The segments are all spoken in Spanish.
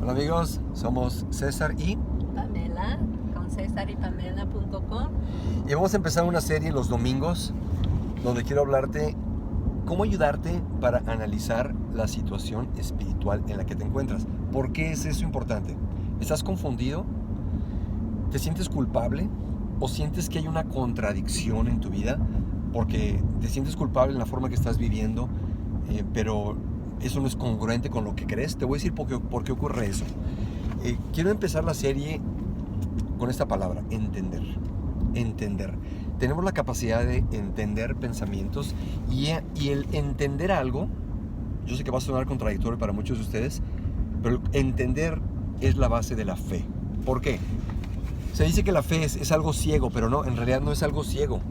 Hola amigos, somos César y Pamela, con cesarypamela.com. y vamos a empezar una serie los domingos donde quiero hablarte cómo ayudarte para analizar la situación espiritual en la que te encuentras. ¿Por qué es eso importante? ¿Estás confundido? ¿Te sientes culpable? ¿O sientes que hay una contradicción en tu vida? Porque te sientes culpable en la forma que estás viviendo, pero eso no es congruente con lo que crees. Te voy a decir por qué ocurre eso. Quiero empezar la serie con esta palabra, entender. Entender. Tenemos la capacidad de entender pensamientos y el entender algo, yo sé que va a sonar contradictorio para muchos de ustedes, pero entender es la base de la fe. ¿Por qué? Se dice que la fe es algo ciego, pero no, en realidad no es algo ciego.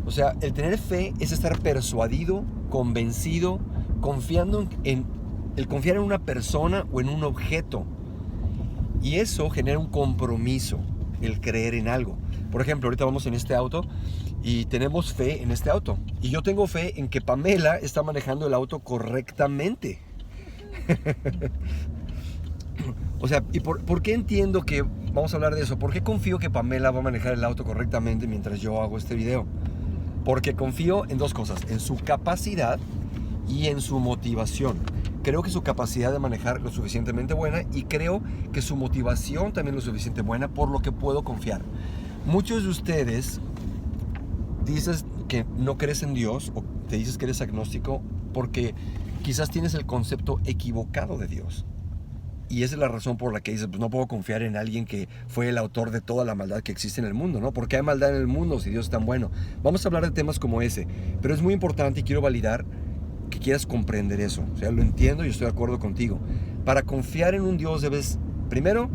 O sea, el tener fe es estar persuadido, convencido, confiando el confiar en una persona o en un objeto. Y eso genera un compromiso, el creer en algo. Por ejemplo, ahorita vamos en este auto y tenemos fe en este auto. Y yo tengo fe en que Pamela está manejando el auto correctamente. O sea, ¿y por qué entiendo que vamos a hablar de eso? ¿Por qué confío que Pamela va a manejar el auto correctamente mientras yo hago este video? Porque confío en dos cosas, en su capacidad y en su motivación. Creo que su capacidad de manejar lo suficientemente buena y creo que su motivación también lo suficientemente buena, por lo que puedo confiar. Muchos de ustedes dices que no crees en Dios o te dices que eres agnóstico porque quizás tienes el concepto equivocado de Dios. Y esa es la razón por la que dices, pues no puedo confiar en alguien que fue el autor de toda la maldad que existe en el mundo, ¿no? ¿Por qué hay maldad en el mundo si Dios es tan bueno? Vamos a hablar de temas como ese, pero es muy importante y quiero validar que quieras comprender eso. O sea, lo entiendo y estoy de acuerdo contigo. Para confiar en un Dios debes, primero,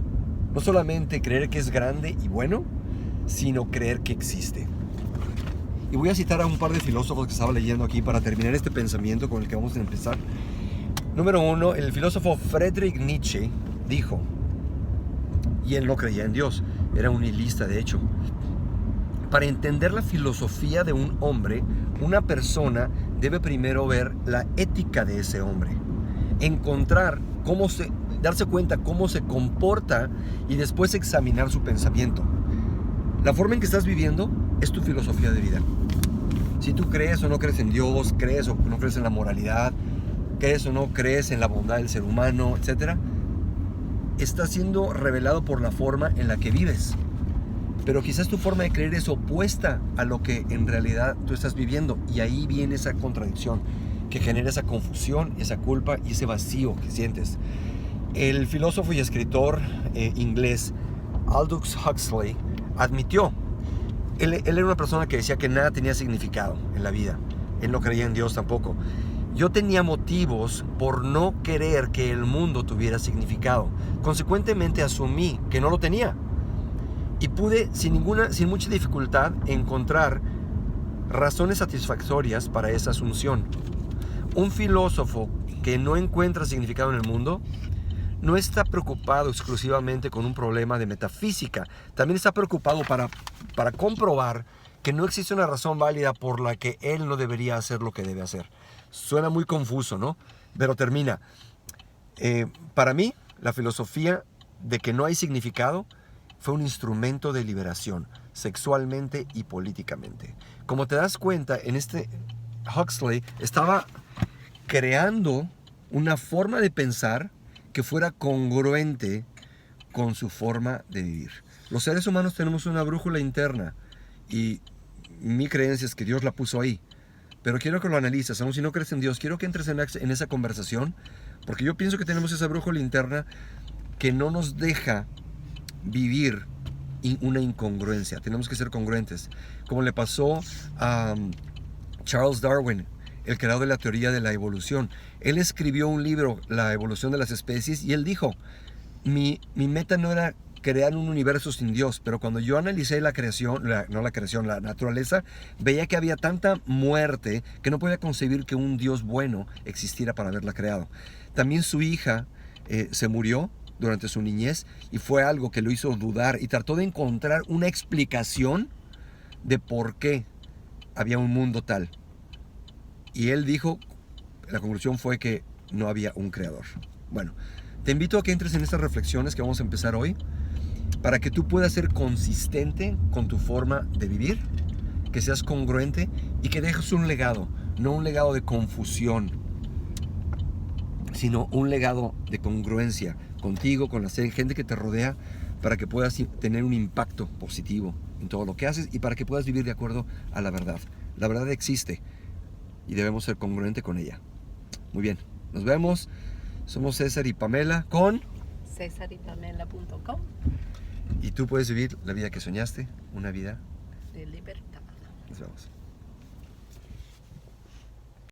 no solamente creer que es grande y bueno, sino creer que existe. Y voy a citar a un par de filósofos que estaba leyendo aquí para terminar este pensamiento con el que vamos a empezar. Número uno, el filósofo Friedrich Nietzsche dijo, y él no creía en Dios, era un nihilista de hecho: para entender la filosofía de un hombre, una persona debe primero ver la ética de ese hombre, encontrar darse cuenta cómo se comporta y después examinar su pensamiento. La forma en que estás viviendo es tu filosofía de vida. Si tú crees o no crees en Dios, crees o no crees en la moralidad, crees o no crees en la bondad del ser humano, etc., está siendo revelado por la forma en la que vives. Pero quizás tu forma de creer es opuesta a lo que en realidad tú estás viviendo. Y ahí viene esa contradicción que genera esa confusión, esa culpa y ese vacío que sientes. El filósofo y escritor inglés Aldous Huxley admitió, él era una persona que decía que nada tenía significado en la vida. Él no creía en Dios tampoco. Yo tenía motivos por no querer que el mundo tuviera significado. Consecuentemente asumí que no lo tenía. Y pude, sin mucha dificultad, encontrar razones satisfactorias para esa asunción. Un filósofo que no encuentra significado en el mundo no está preocupado exclusivamente con un problema de metafísica. También está preocupado para comprobar que no existe una razón válida por la que él no debería hacer lo que debe hacer. Suena muy confuso, ¿no? Pero termina. Para mí, la filosofía de que no hay significado fue un instrumento de liberación, sexualmente y políticamente. Como te das cuenta, Huxley estaba creando una forma de pensar que fuera congruente con su forma de vivir. Los seres humanos tenemos una brújula interna y mi creencia es que Dios la puso ahí. Pero quiero que lo analices, aun si no crees en Dios, quiero que entres en esa conversación, porque yo pienso que tenemos esa brújula interna que no nos deja vivir una incongruencia. Tenemos que ser congruentes. Como le pasó a Charles Darwin, el creador de la teoría de la evolución. Él escribió un libro, La evolución de las especies, y él dijo, mi meta no era crear un universo sin Dios, pero cuando yo analicé la naturaleza, veía que había tanta muerte que no podía concebir que un Dios bueno existiera para haberla creado. También su hija se murió durante su niñez y fue algo que lo hizo dudar y trató de encontrar una explicación de por qué había un mundo tal. Y él dijo, la conclusión fue que no había un creador. Bueno, te invito a que entres en estas reflexiones que vamos a empezar hoy para que tú puedas ser consistente con tu forma de vivir, que seas congruente y que dejes un legado, no un legado de confusión, sino un legado de congruencia contigo, con la gente que te rodea, para que puedas tener un impacto positivo en todo lo que haces y para que puedas vivir de acuerdo a la verdad. La verdad existe y debemos ser congruentes con ella. Muy bien, nos vemos. Somos César y Pamela con CésarYPamela.com. Y tú puedes vivir la vida que soñaste, una vida De libertad. Nos vemos.